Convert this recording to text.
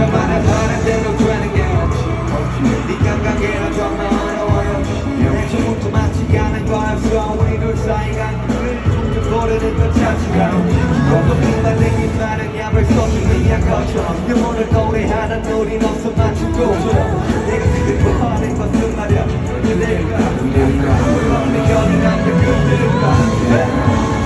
저만의 바람대로 되는 게 없지 네 감각에는 정말 어려워요 처음부터 맞지 않은 거였어 우리 둘 사이가 좀 모르는 것 자체가 어떻게만 내게 말은 약을 써주는 것처럼 영혼을 노래하는 우린 어서 맞춘 것처럼 내가 그리워하는 것은 말이야 내가 널 연인한 그 그들과